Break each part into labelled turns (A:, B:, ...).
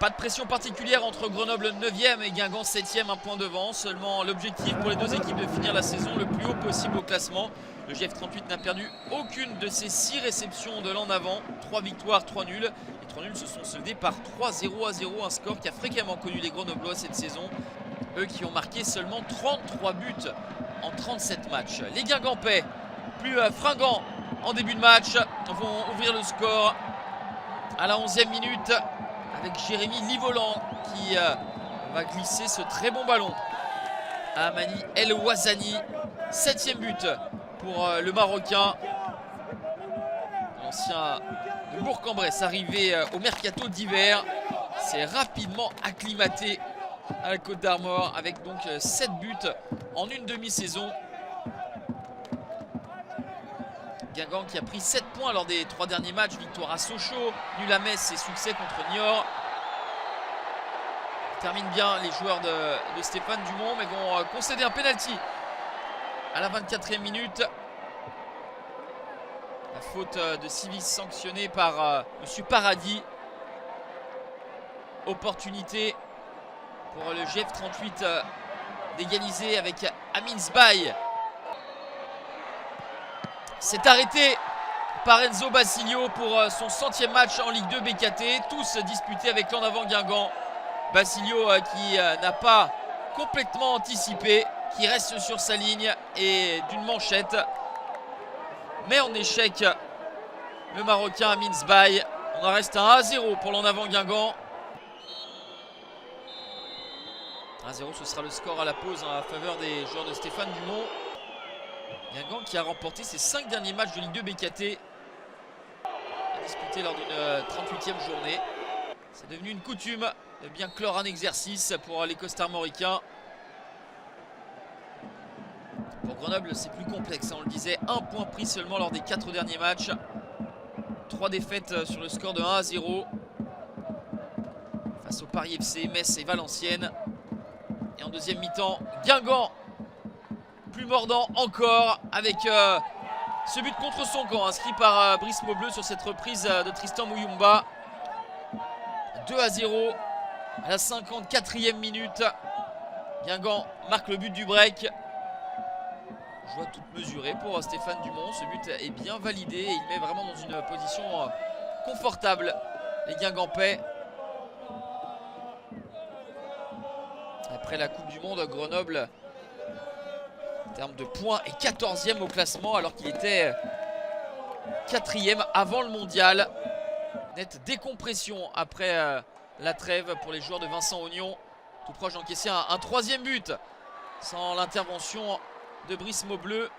A: Pas de pression particulière entre Grenoble 9e et Guingamp 7e, un point devant. Seulement l'objectif pour les deux équipes de finir la saison le plus haut possible au classement. Le GF38 n'a perdu aucune de ses 6 réceptions de l'an avant. 3 victoires, 3 nuls. Les 3 nuls se sont soldés par 3-0-0, un score qui a fréquemment connu les Grenoblois cette saison. Eux qui ont marqué seulement 33 buts en 37 matchs. Les Guingampais, plus fringants en début de match, vont ouvrir le score à la 11e minute. Avec Jérémy Livolan qui va glisser ce très bon ballon à Mani El Ouazani. 7e but pour le Marocain. L'ancien de Bourg-en-Bresse arrivé au mercato d'hiver. C'est rapidement acclimaté à la Côte d'Armor avec donc 7 buts en une demi-saison. Guingamp qui a pris 7 points lors des 3 derniers matchs. Victoire à Sochaux, nul à Metz et succès contre Niort. Termine bien les joueurs de Stéphane Dumont, mais vont concéder un penalty à la 24e minute. La faute de Civis sanctionnée par M. Paradis. Opportunité pour le GF38 d'égaliser avec Amin Sbaï. C'est arrêté par Enzo Basilio pour son 100e match en Ligue 2 BKT. Tous disputés avec l'en avant Guingamp. Basilio qui n'a pas complètement anticipé, qui reste sur sa ligne et d'une manchette. Mais en échec le Marocain Amin Sbaï. On en reste à 1-0 pour l'en avant Guingamp. 1-0, ce sera le score à la pause en faveur des joueurs de Stéphane Dumont. Guingamp qui a remporté ses 5 derniers matchs de Ligue 2 BKT, disputés lors d'une 38e journée. C'est devenu une coutume de bien clore un exercice pour les costarmoricains. Pour Grenoble, c'est plus complexe, on le disait. 1 point pris seulement lors des 4 derniers matchs. 3 défaites sur le score de 1-0 face au Paris FC, Metz et Valenciennes. Et en deuxième mi-temps, Guingamp plus mordant encore avec ce but contre son camp inscrit par Brice Maubleu sur cette reprise de Tristan Mouyumba. 2-0 à la 54e minute. Guingamp marque le but du break. Joie toute mesurée pour Stéphane Dumont. Ce but est bien validé et il met vraiment dans une position confortable les Guingampais. Après la Coupe du Monde, Grenoble en termes de points est 14e au classement alors qu'il était 4e avant le mondial. Nette décompression après la trêve pour les joueurs de Vincent Ognon. Tout proche d'encaisser un 3e but sans l'intervention de Brice Maubleu.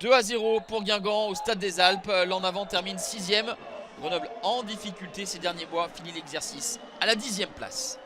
A: « 2-0 pour Guingamp au Stade des Alpes. L'en avant termine 6e. Grenoble en difficulté ces derniers mois finit l'exercice à la 10e place.